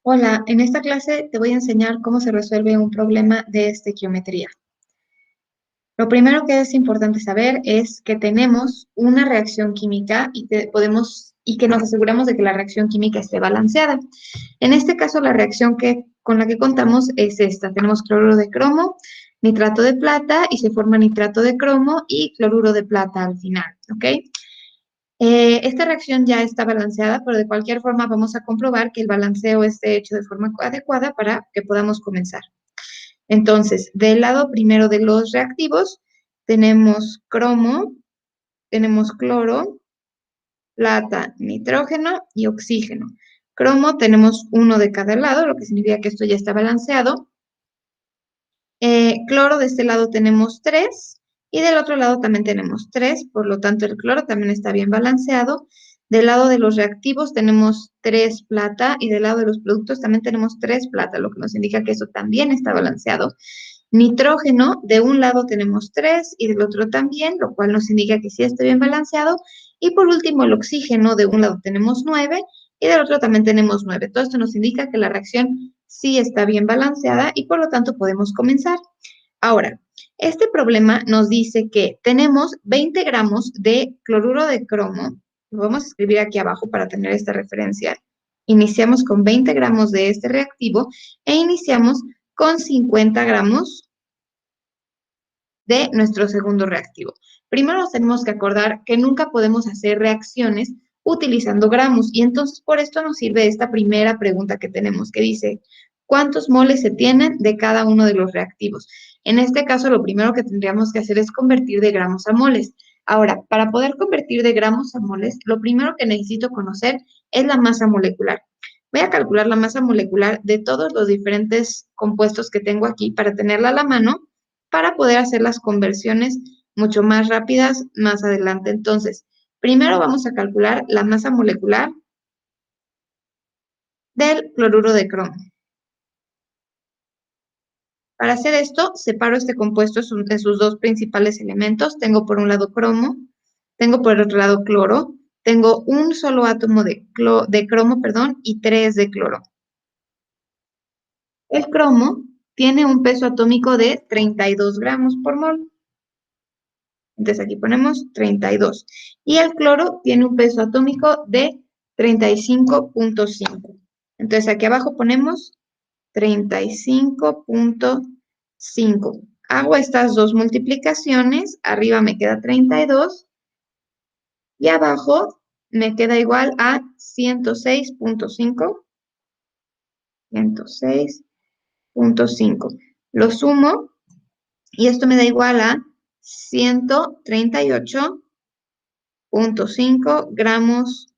Hola, en esta clase te voy a enseñar cómo se resuelve un problema de estequiometría. Lo primero que es importante saber es que tenemos una reacción química y que nos aseguramos de que la reacción química esté balanceada. En este caso, la reacción con la que contamos es esta. Tenemos cloruro de cromo, nitrato de plata y se forma nitrato de cromo y cloruro de plata al final, ¿ok? Esta reacción ya está balanceada, pero de cualquier forma vamos a comprobar que el balanceo esté hecho de forma adecuada para que podamos comenzar. Entonces, del lado primero de los reactivos, tenemos cromo, tenemos cloro, plata, nitrógeno y oxígeno. Cromo tenemos uno de cada lado, lo que significa que esto ya está balanceado. Cloro de este lado tenemos 3 y del otro lado también tenemos 3, por lo tanto el cloro también está bien balanceado. Del lado de los reactivos tenemos 3 plata y del lado de los productos también tenemos 3 plata, lo que nos indica que eso también está balanceado. Nitrógeno, de un lado tenemos 3 y del otro también, lo cual nos indica que sí está bien balanceado. Y por último, el oxígeno, de un lado tenemos 9 y del otro también tenemos 9. Todo esto nos indica que la reacción sí está bien balanceada y por lo tanto podemos comenzar. Ahora, este problema nos dice que tenemos 20 gramos de cloruro de cromo. Lo vamos a escribir aquí abajo para tener esta referencia. Iniciamos con 20 gramos de este reactivo e iniciamos con 50 gramos de nuestro segundo reactivo. Primero nos tenemos que acordar que nunca podemos hacer reacciones utilizando gramos y entonces por esto nos sirve esta primera pregunta que tenemos que dice, ¿cuántos moles se tienen de cada uno de los reactivos? En este caso lo primero que tendríamos que hacer es convertir de gramos a moles. Ahora, para poder convertir de gramos a moles, lo primero que necesito conocer es la masa molecular. Voy a calcular la masa molecular de todos los diferentes compuestos que tengo aquí para tenerla a la mano para poder hacer las conversiones mucho más rápidas más adelante. Entonces, primero vamos a calcular la masa molecular del cloruro de cromo. Para hacer esto, separo este compuesto de sus dos principales elementos. Tengo por un lado cromo, tengo por el otro lado cloro, tengo un solo átomo de cromo, perdón, y 3 de cloro. El cromo tiene un peso atómico de 32 gramos por mol. Entonces aquí ponemos 32. Y el cloro tiene un peso atómico de 35.5. Entonces aquí abajo ponemos 35.5. Hago estas dos multiplicaciones. Arriba me queda 32 y abajo me queda igual a 106.5. 106.5. Lo sumo y esto me da igual a 138.5 gramos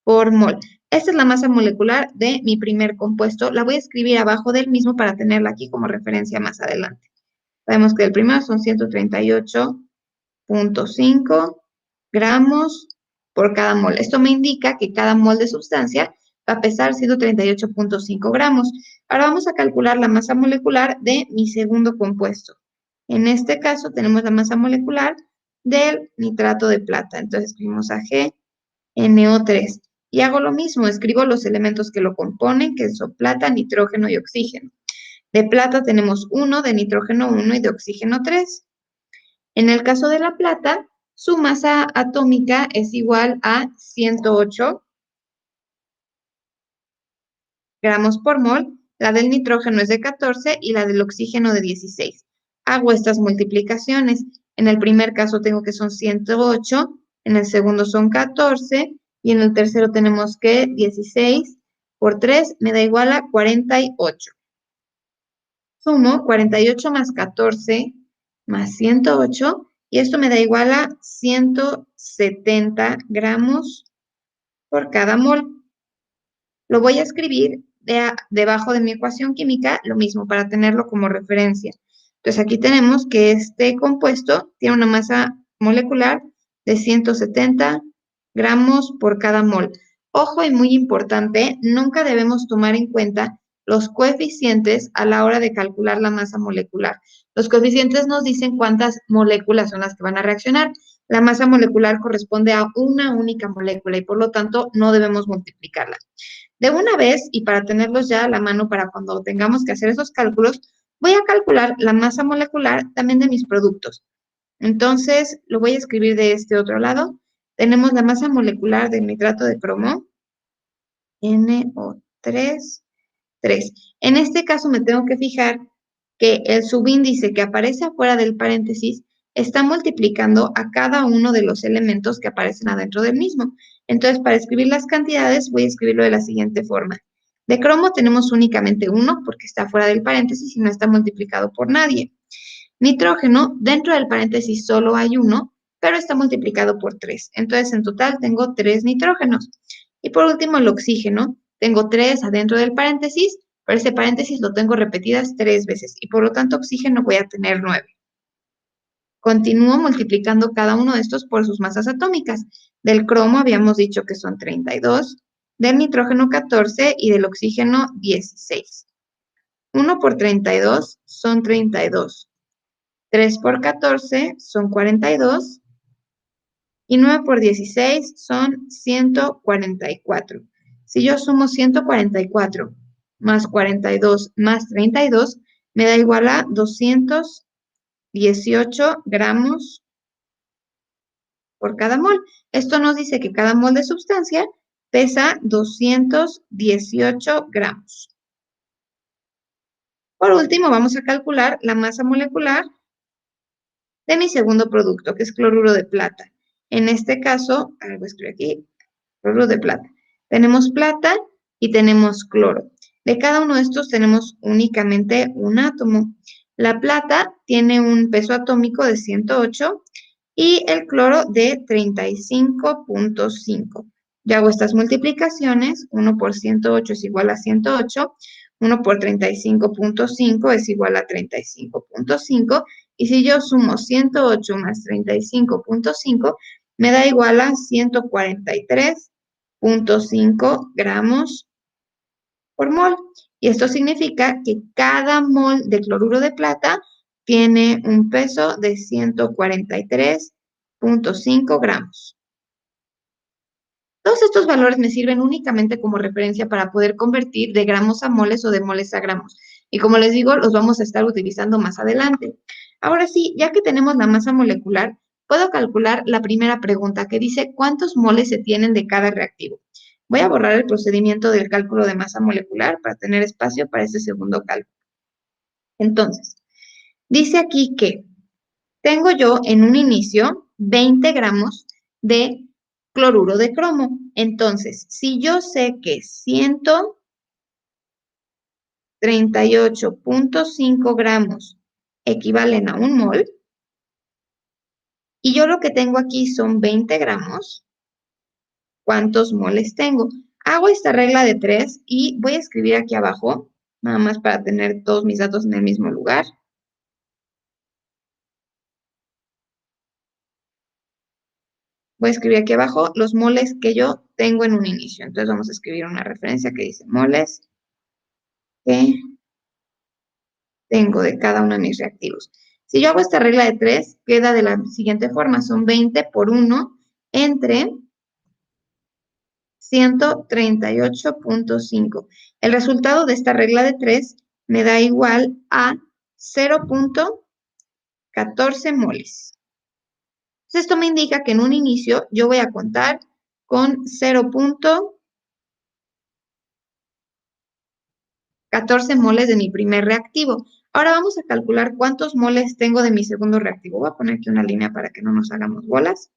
por mol. Esta es la masa molecular de mi primer compuesto. La voy a escribir abajo del mismo para tenerla aquí como referencia más adelante. Sabemos que el primero son 138.5 gramos por cada mol. Esto me indica que cada mol de sustancia va a pesar 138.5 gramos. Ahora vamos a calcular la masa molecular de mi segundo compuesto. En este caso tenemos la masa molecular del nitrato de plata. Entonces escribimos AgNO3. Y hago lo mismo, escribo los elementos que lo componen, que son plata, nitrógeno y oxígeno. De plata tenemos 1, de nitrógeno 1 y de oxígeno 3. En el caso de la plata, su masa atómica es igual a 108 gramos por mol, la del nitrógeno es de 14 y la del oxígeno de 16. Hago estas multiplicaciones. En el primer caso tengo que son 108, en el segundo son 14 y en el tercero tenemos que 16 por 3 me da igual a 48. Sumo 48 más 14 más 108 y esto me da igual a 170 gramos por cada mol. Lo voy a escribir debajo de mi ecuación química, lo mismo para tenerlo como referencia. Entonces aquí tenemos que este compuesto tiene una masa molecular de 170 gramos por cada mol. Ojo y muy importante, nunca debemos tomar en cuenta los coeficientes a la hora de calcular la masa molecular. Los coeficientes nos dicen cuántas moléculas son las que van a reaccionar. La masa molecular corresponde a una única molécula y por lo tanto no debemos multiplicarla. De una vez, y para tenerlos ya a la mano para cuando tengamos que hacer esos cálculos, voy a calcular la masa molecular también de mis productos. Entonces, lo voy a escribir de este otro lado. Tenemos la masa molecular del nitrato de cromo, NO3, 3. En este caso me tengo que fijar que el subíndice que aparece afuera del paréntesis está multiplicando a cada uno de los elementos que aparecen adentro del mismo. Entonces, para escribir las cantidades, voy a escribirlo de la siguiente forma. De cromo tenemos únicamente uno porque está fuera del paréntesis y no está multiplicado por nadie. Nitrógeno, dentro del paréntesis solo hay uno, pero está multiplicado por 3. Entonces, en total tengo 3 nitrógenos. Y por último, el oxígeno. Tengo 3 adentro del paréntesis, pero ese paréntesis lo tengo repetidas 3 veces. Y por lo tanto, oxígeno voy a tener 9. Continúo multiplicando cada uno de estos por sus masas atómicas. Del cromo habíamos dicho que son 32, del nitrógeno 14 y del oxígeno 16. 1 por 32 son 32. 3 por 14 son 42 y 9 por 16 son 144. Si yo sumo 144 más 42 más 32, me da igual a 218 gramos por cada mol. Esto nos dice que cada mol de sustancia pesa 218 gramos. Por último, vamos a calcular la masa molecular de mi segundo producto, que es cloruro de plata. En este caso, algo escribo aquí, cloruro de plata. Tenemos plata y tenemos cloro. De cada uno de estos tenemos únicamente un átomo. La plata tiene un peso atómico de 108 y el cloro de 35.5. Ya hago estas multiplicaciones, 1 por 108 es igual a 108, 1 por 35.5 es igual a 35.5, y si yo sumo 108 más 35.5, me da igual a 143.5 gramos por mol. Y esto significa que cada mol de cloruro de plata tiene un peso de 143.5 gramos. Todos estos valores me sirven únicamente como referencia para poder convertir de gramos a moles o de moles a gramos. Y como les digo, los vamos a estar utilizando más adelante. Ahora sí, ya que tenemos la masa molecular, puedo calcular la primera pregunta que dice ¿cuántos moles se tienen de cada reactivo? Voy a borrar el procedimiento del cálculo de masa molecular para tener espacio para ese segundo cálculo. Entonces, dice aquí que tengo yo en un inicio 20 gramos de cloruro de cromo. Entonces, si yo sé que 138.5 gramos equivalen a un mol, y yo lo que tengo aquí son 20 gramos, ¿cuántos moles tengo? Hago esta regla de 3 y voy a escribir aquí abajo, nada más para tener todos mis datos en el mismo lugar. Voy a escribir aquí abajo los moles que yo tengo en un inicio. Entonces vamos a escribir una referencia que dice moles que tengo de cada uno de mis reactivos. Si yo hago esta regla de 3, queda de la siguiente forma. Son 20 por 1 entre 138.5. El resultado de esta regla de 3 me da igual a 0.14 moles. Entonces, esto me indica que en un inicio yo voy a contar con 0.14 moles de mi primer reactivo. Ahora vamos a calcular cuántos moles tengo de mi segundo reactivo. Voy a poner aquí una línea para que no nos hagamos bolas.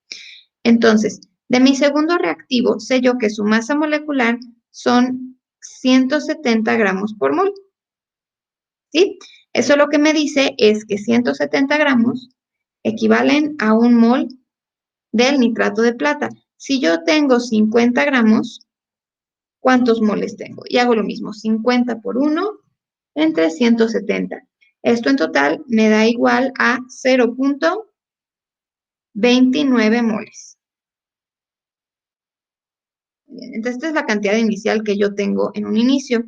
Entonces, de mi segundo reactivo, sé yo que su masa molecular son 170 gramos por mol. ¿Sí? Eso lo que me dice es que 170 gramos equivalen a un mol del nitrato de plata. Si yo tengo 50 gramos, ¿cuántos moles tengo? Y hago lo mismo, 50 por 1 entre 170. Esto en total me da igual a 0.29 moles. Bien, entonces, esta es la cantidad inicial que yo tengo en un inicio.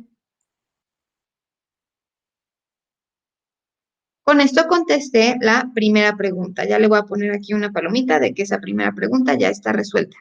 Con esto contesté la primera pregunta. Ya le voy a poner aquí una palomita de que esa primera pregunta ya está resuelta.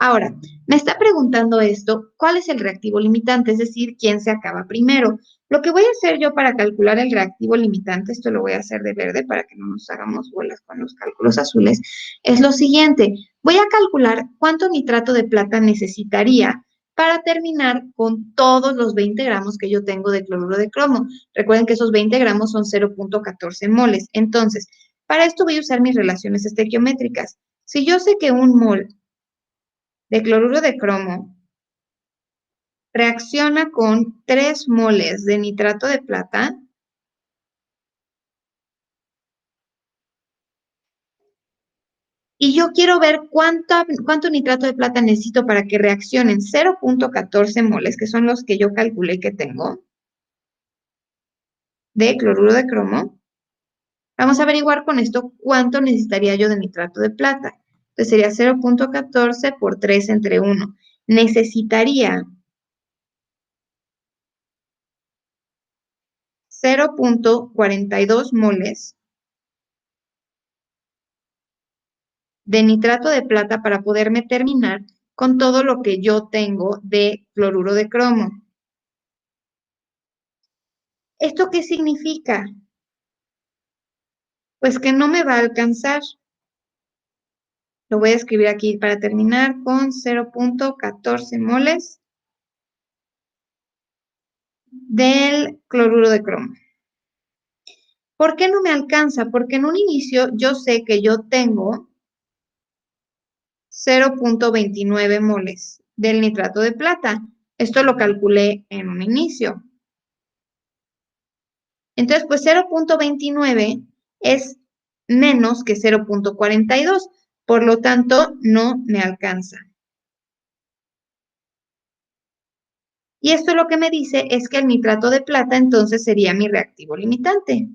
Ahora, me está preguntando esto, ¿cuál es el reactivo limitante? Es decir, ¿quién se acaba primero? Lo que voy a hacer yo para calcular el reactivo limitante, esto lo voy a hacer de verde para que no nos hagamos bolas con los cálculos azules, es lo siguiente. Voy a calcular cuánto nitrato de plata necesitaría para terminar con todos los 20 gramos que yo tengo de cloruro de cromo. Recuerden que esos 20 gramos son 0.14 moles. Entonces, para esto voy a usar mis relaciones estequiométricas. Si yo sé que un mol de cloruro de cromo reacciona con 3 moles de nitrato de plata, y yo quiero ver cuánto nitrato de plata necesito para que reaccionen 0.14 moles, que son los que yo calculé que tengo, de cloruro de cromo. Vamos a averiguar con esto cuánto necesitaría yo de nitrato de plata. Entonces sería 0.14 por 3 entre 1. Necesitaría 0.42 moles de nitrato de plata para poderme terminar con todo lo que yo tengo de cloruro de cromo. ¿Esto qué significa? Pues que no me va a alcanzar. Lo voy a escribir aquí para terminar con 0.14 moles del cloruro de cromo. ¿Por qué no me alcanza? Porque en un inicio yo sé que yo tengo 0.29 moles del nitrato de plata. Esto lo calculé en un inicio. Entonces, pues 0.29 es menos que 0.42, por lo tanto, no me alcanza. Y esto lo que me dice es que el nitrato de plata entonces sería mi reactivo limitante,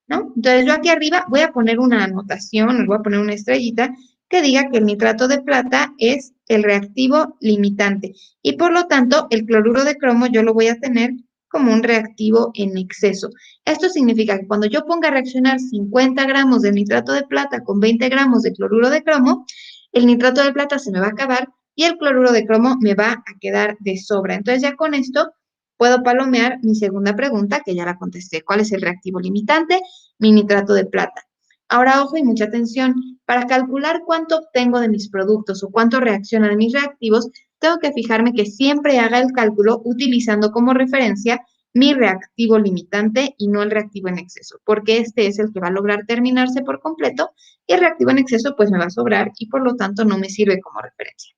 ¿no? Entonces yo aquí arriba voy a poner una anotación, voy a poner una estrellita que diga que el nitrato de plata es el reactivo limitante y por lo tanto el cloruro de cromo yo lo voy a tener como un reactivo en exceso. Esto significa que cuando yo ponga a reaccionar 50 gramos de nitrato de plata con 20 gramos de cloruro de cromo, el nitrato de plata se me va a acabar y el cloruro de cromo me va a quedar de sobra. Entonces ya con esto puedo palomear mi segunda pregunta, que ya la contesté. ¿Cuál es el reactivo limitante? Mi nitrato de plata. Ahora, ojo y mucha atención. Para calcular cuánto obtengo de mis productos o cuánto reacciona de mis reactivos, tengo que fijarme que siempre haga el cálculo utilizando como referencia mi reactivo limitante y no el reactivo en exceso, porque este es el que va a lograr terminarse por completo y el reactivo en exceso pues me va a sobrar y por lo tanto no me sirve como referencia.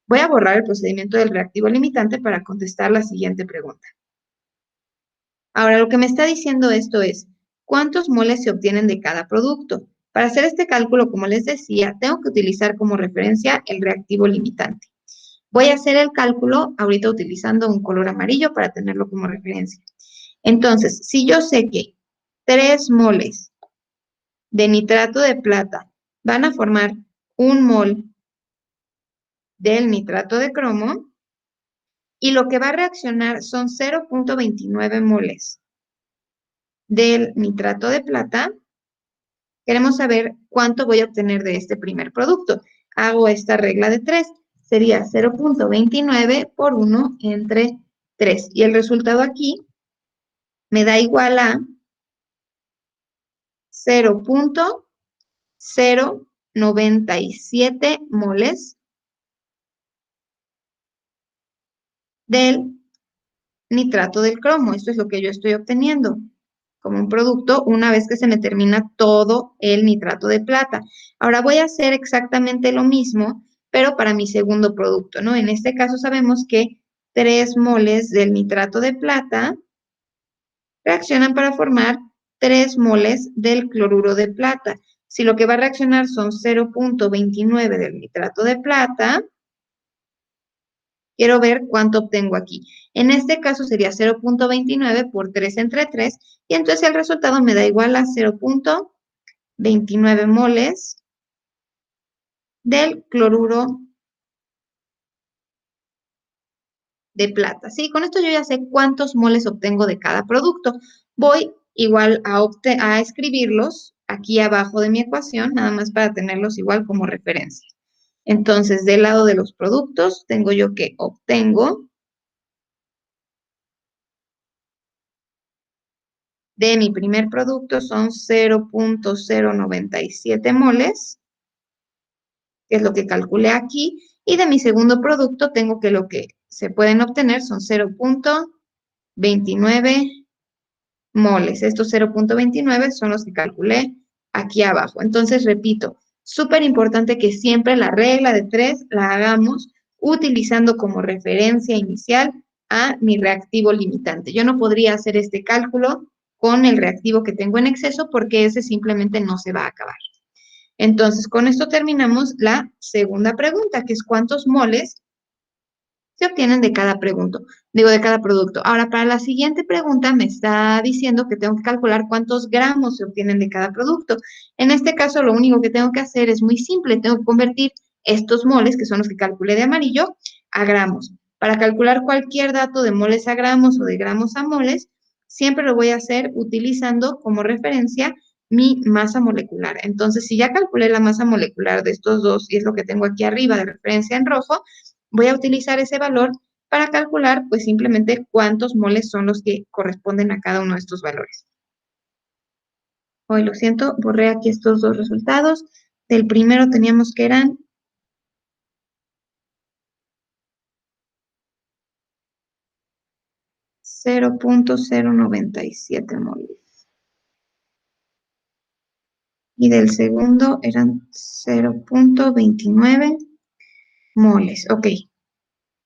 Voy a borrar el procedimiento del reactivo limitante para contestar la siguiente pregunta. Ahora, lo que me está diciendo esto es, ¿cuántos moles se obtienen de cada producto? Para hacer este cálculo, como les decía, tengo que utilizar como referencia el reactivo limitante. Voy a hacer el cálculo ahorita utilizando un color amarillo para tenerlo como referencia. Entonces, si yo sé que 3 moles de nitrato de plata van a formar un mol del nitrato de cromo y lo que va a reaccionar son 0.29 moles del nitrato de plata, queremos saber cuánto voy a obtener de este primer producto. Hago esta regla de 3. Sería 0.29 por 1 entre 3. Y el resultado aquí me da igual a 0.097 moles del nitrato del cromo. Esto es lo que yo estoy obteniendo como un producto una vez que se me termina todo el nitrato de plata. Ahora voy a hacer exactamente lo mismo, pero para mi segundo producto, ¿no? En este caso sabemos que 3 moles del nitrato de plata reaccionan para formar 3 moles del cloruro de plata. Si lo que va a reaccionar son 0.29 del nitrato de plata, quiero ver cuánto obtengo aquí. En este caso sería 0.29 por 3 entre 3 y entonces el resultado me da igual a 0.29 moles del cloruro de plata. ¿Sí? Con esto yo ya sé cuántos moles obtengo de cada producto. Voy igual a escribirlos aquí abajo de mi ecuación, nada más para tenerlos igual como referencia. Entonces, del lado de los productos, tengo yo que obtengo de mi primer producto son 0.097 moles, que es lo que calculé aquí, y de mi segundo producto tengo que lo que se pueden obtener son 0.29 moles. Estos 0.29 son los que calculé aquí abajo. Entonces, repito, súper importante que siempre la regla de 3 la hagamos utilizando como referencia inicial a mi reactivo limitante. Yo no podría hacer este cálculo con el reactivo que tengo en exceso porque ese simplemente no se va a acabar. Entonces, con esto terminamos la segunda pregunta, que es ¿cuántos moles se obtienen de cada de cada producto? Ahora, para la siguiente pregunta me está diciendo que tengo que calcular cuántos gramos se obtienen de cada producto. En este caso, lo único que tengo que hacer es muy simple. Tengo que convertir estos moles, que son los que calculé de amarillo, a gramos. Para calcular cualquier dato de moles a gramos o de gramos a moles, siempre lo voy a hacer utilizando como referencia mi masa molecular. Entonces, si ya calculé la masa molecular de estos dos, y es lo que tengo aquí arriba de referencia en rojo, voy a utilizar ese valor para calcular, pues simplemente cuántos moles son los que corresponden a cada uno de estos valores. Hoy lo siento, borré aquí estos dos resultados. Del primero teníamos que eran 0.097 moles. Y del segundo eran 0.29 moles. Ok,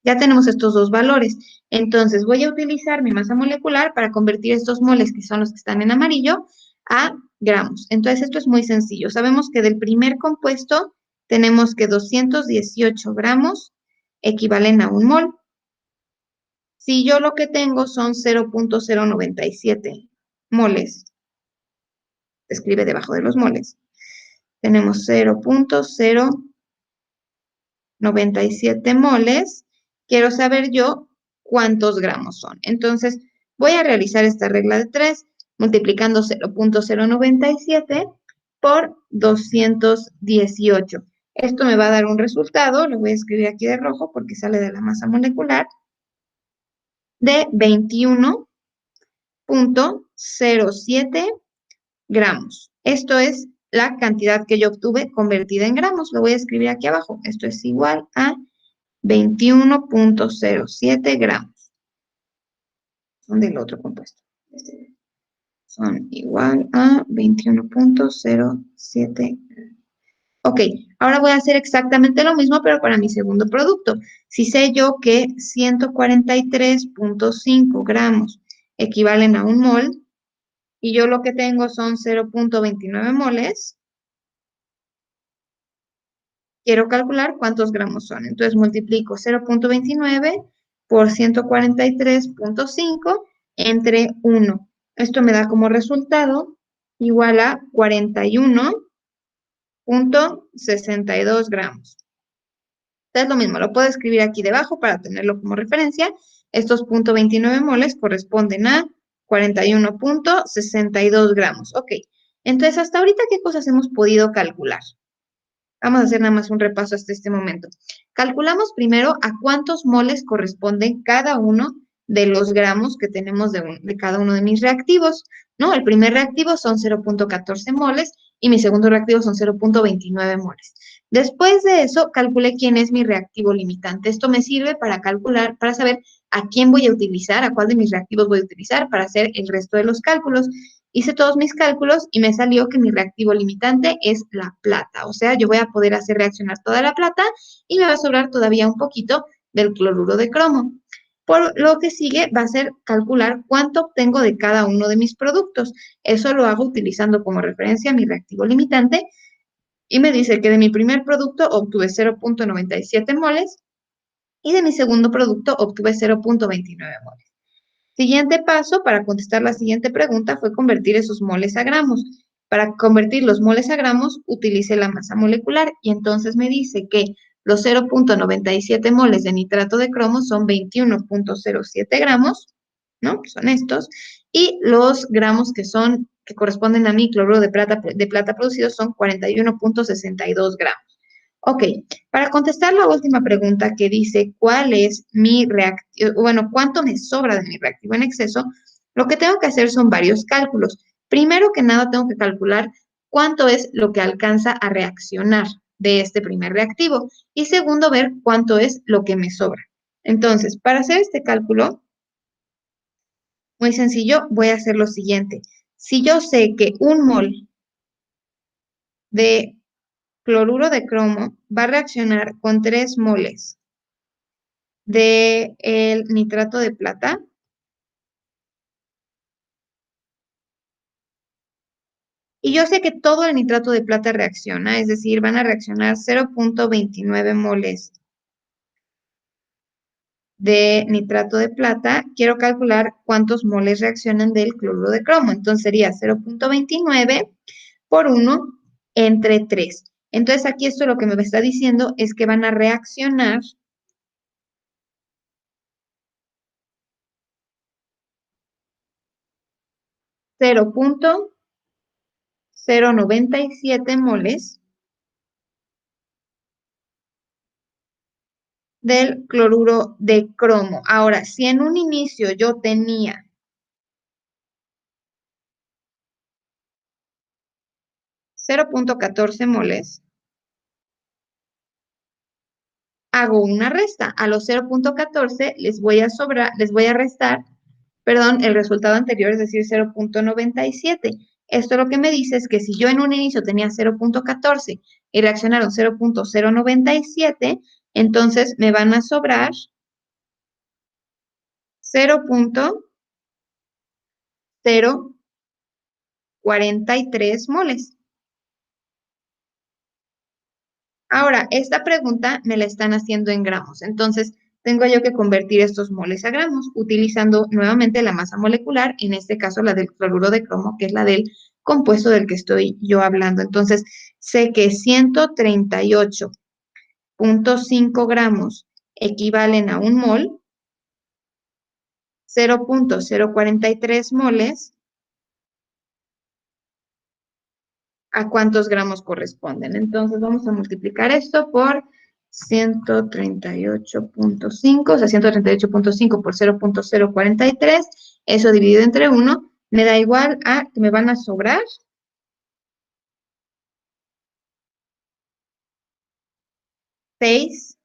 ya tenemos estos dos valores. Entonces voy a utilizar mi masa molecular para convertir estos moles, que son los que están en amarillo, a gramos. Entonces esto es muy sencillo. Sabemos que del primer compuesto tenemos que 218 gramos equivalen a un mol. Si yo lo que tengo son 0.097 moles, se escribe debajo de los moles. Tenemos 0.097 moles. Quiero saber yo cuántos gramos son. Entonces, voy a realizar esta regla de 3, multiplicando 0.097 por 218. Esto me va a dar un resultado, lo voy a escribir aquí de rojo porque sale de la masa molecular, de 21.07 gramos. Esto es la cantidad que yo obtuve convertida en gramos. Lo voy a escribir aquí abajo. Esto es igual a 21.07 gramos. Son del otro compuesto. Son igual a 21.07 gramos. Ok, ahora voy a hacer exactamente lo mismo, pero para mi segundo producto. Si sé yo que 143.5 gramos equivalen a un mol, y yo lo que tengo son 0.29 moles, quiero calcular cuántos gramos son. Entonces multiplico 0.29 por 143.5 entre 1. Esto me da como resultado igual a 41.62 gramos. Entonces lo mismo, lo puedo escribir aquí debajo para tenerlo como referencia. Estos 0.29 moles corresponden a 41.62 gramos. Ok, entonces hasta ahorita, ¿qué cosas hemos podido calcular? Vamos a hacer nada más un repaso hasta este momento. Calculamos primero a cuántos moles corresponden cada uno de los gramos que tenemos de cada uno de mis reactivos, ¿no? El primer reactivo son 0.14 moles y mi segundo reactivo son 0.29 moles. Después de eso, calculé quién es mi reactivo limitante. Esto me sirve para calcular, para saber a quién voy a utilizar, a cuál de mis reactivos voy a utilizar para hacer el resto de los cálculos. Hice todos mis cálculos y me salió que mi reactivo limitante es la plata. O sea, yo voy a poder hacer reaccionar toda la plata y me va a sobrar todavía un poquito del cloruro de cromo. Por lo que sigue va a ser calcular cuánto obtengo de cada uno de mis productos. Eso lo hago utilizando como referencia mi reactivo limitante y me dice que de mi primer producto obtuve 0.97 moles y de mi segundo producto obtuve 0.29 moles. Siguiente paso para contestar la siguiente pregunta fue convertir esos moles a gramos. Para convertir los moles a gramos, utilicé la masa molecular y entonces me dice que los 0.97 moles de nitrato de cromo son 21.07 gramos, ¿no? Que son estos, y los gramos que que corresponden a mi cloruro de plata producido son 41.62 gramos. Ok, para contestar la última pregunta que dice cuál es mi reactivo, bueno, cuánto me sobra de mi reactivo en exceso, lo que tengo que hacer son varios cálculos. Primero que nada, tengo que calcular cuánto es lo que alcanza a reaccionar de este primer reactivo. Y segundo, ver cuánto es lo que me sobra. Entonces, para hacer este cálculo, muy sencillo, voy a hacer lo siguiente. Si yo sé que un mol de cloruro de cromo va a reaccionar con 3 moles de el nitrato de plata, y yo sé que todo el nitrato de plata reacciona, es decir, van a reaccionar 0.29 moles de nitrato de plata, quiero calcular cuántos moles reaccionan del cloruro de cromo. Entonces sería 0.29 por 1 entre 3. Entonces aquí esto lo que me está diciendo es que van a reaccionar 0.097 moles del cloruro de cromo. Ahora, si en un inicio yo tenía 0.14 moles, hago una resta. A los 0.14 les voy a restar, perdón, el resultado anterior, es decir, 0.97. Esto lo que me dice es que si yo en un inicio tenía 0.14 y reaccionaron 0.097, entonces me van a sobrar 0.043 moles. Ahora, esta pregunta me la están haciendo en gramos, entonces tengo yo que convertir estos moles a gramos utilizando nuevamente la masa molecular, en este caso la del cloruro de cromo, que es la del compuesto del que estoy yo hablando. Entonces, sé que 138.5 gramos equivalen a un mol, 0.043 moles, ¿a cuántos gramos corresponden? Entonces vamos a multiplicar esto por 138.5, o sea, 138.5 por 0.043, eso dividido entre 1, me da igual a que me van a sobrar 6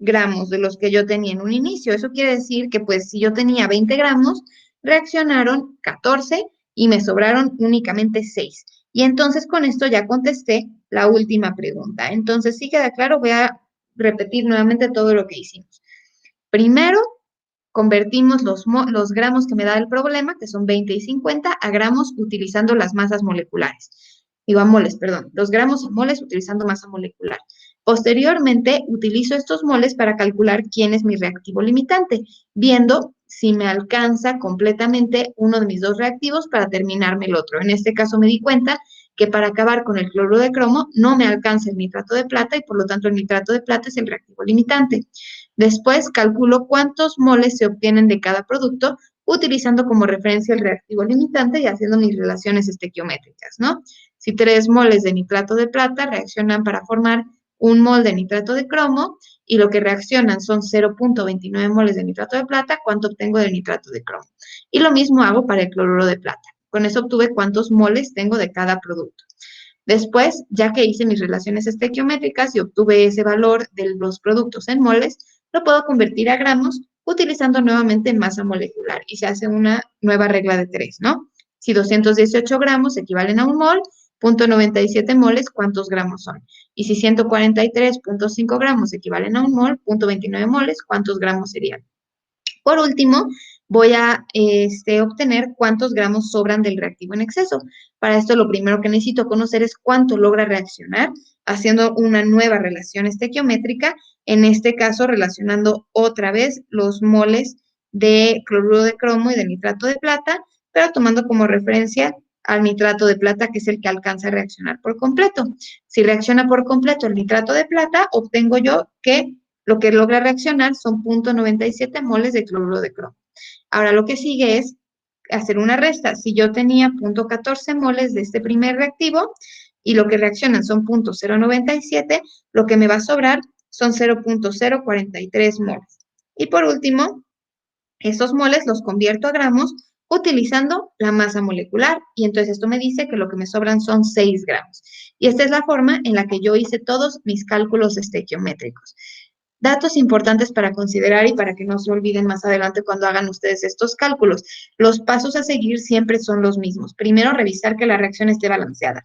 gramos de los que yo tenía en un inicio. Eso quiere decir que pues si yo tenía 20 gramos, reaccionaron 14 y me sobraron únicamente 6. Y entonces con esto ya contesté la última pregunta. Entonces, sí queda claro, voy a repetir nuevamente todo lo que hicimos. Primero, convertimos los gramos que me da el problema, que son 20 y 50, a gramos utilizando las masas moleculares. Digo, a moles, perdón. Los gramos a moles utilizando masa molecular. Posteriormente, utilizo estos moles para calcular quién es mi reactivo limitante, viendo si me alcanza completamente uno de mis dos reactivos para terminarme el otro. En este caso me di cuenta que para acabar con el cloruro de cromo no me alcanza el nitrato de plata y por lo tanto el nitrato de plata es el reactivo limitante. Después calculo cuántos moles se obtienen de cada producto utilizando como referencia el reactivo limitante y haciendo mis relaciones estequiométricas, ¿no? Si 3 moles de nitrato de plata reaccionan para formar un mol de nitrato de cromo y lo que reaccionan son 0.29 moles de nitrato de plata, ¿cuánto obtengo de nitrato de cromo? Y lo mismo hago para el cloruro de plata. Con eso obtuve cuántos moles tengo de cada producto. Después, ya que hice mis relaciones estequiométricas y obtuve ese valor de los productos en moles, lo puedo convertir a gramos utilizando nuevamente masa molecular y se hace una nueva regla de 3, ¿no? Si 218 gramos equivalen a un mol, 0.97 moles, ¿cuántos gramos son? Y si 143.5 gramos equivalen a un mol, 0.29 moles, ¿cuántos gramos serían? Por último, voy a obtener cuántos gramos sobran del reactivo en exceso. Para esto, lo primero que necesito conocer es cuánto logra reaccionar, haciendo una nueva relación estequiométrica, en este caso relacionando otra vez los moles de cloruro de cromo y de nitrato de plata, pero tomando como referencia al nitrato de plata, que es el que alcanza a reaccionar por completo. Si reacciona por completo el nitrato de plata, obtengo yo que lo que logra reaccionar son 0.97 moles de cloruro de cromo. Ahora lo que sigue es hacer una resta. Si yo tenía 0.14 moles de este primer reactivo y lo que reaccionan son 0.097, lo que me va a sobrar son 0.043 moles. Y por último, estos moles los convierto a gramos utilizando la masa molecular. Y entonces esto me dice que lo que me sobran son 6 gramos. Y esta es la forma en la que yo hice todos mis cálculos estequiométricos. Datos importantes para considerar y para que no se olviden más adelante cuando hagan ustedes estos cálculos. Los pasos a seguir siempre son los mismos. Primero, revisar que la reacción esté balanceada.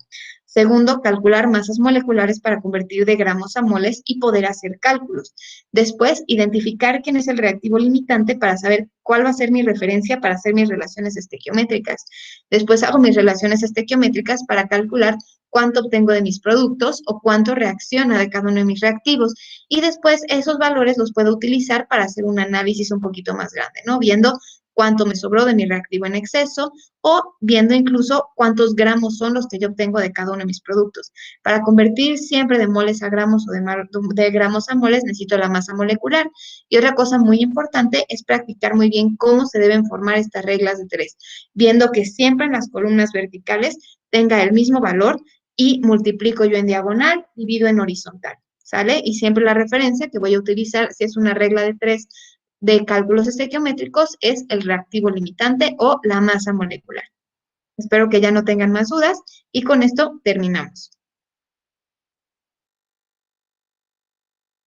Segundo, calcular masas moleculares para convertir de gramos a moles y poder hacer cálculos. Después, identificar quién es el reactivo limitante para saber cuál va a ser mi referencia para hacer mis relaciones estequiométricas. Después hago mis relaciones estequiométricas para calcular cuánto obtengo de mis productos o cuánto reacciona de cada uno de mis reactivos. Y después esos valores los puedo utilizar para hacer un análisis un poquito más grande, ¿no? Viendo cuánto me sobró de mi reactivo en exceso o viendo incluso cuántos gramos son los que yo obtengo de cada uno de mis productos. Para convertir siempre de moles a gramos o de gramos a moles necesito la masa molecular. Y otra cosa muy importante es practicar muy bien cómo se deben formar estas reglas de tres, viendo que siempre en las columnas verticales tenga el mismo valor y multiplico yo en diagonal, divido en horizontal. ¿Sale? Y siempre la referencia que voy a utilizar, si es una regla de tres de cálculos estequiométricos, es el reactivo limitante o la masa molecular. Espero que ya no tengan más dudas y con esto terminamos.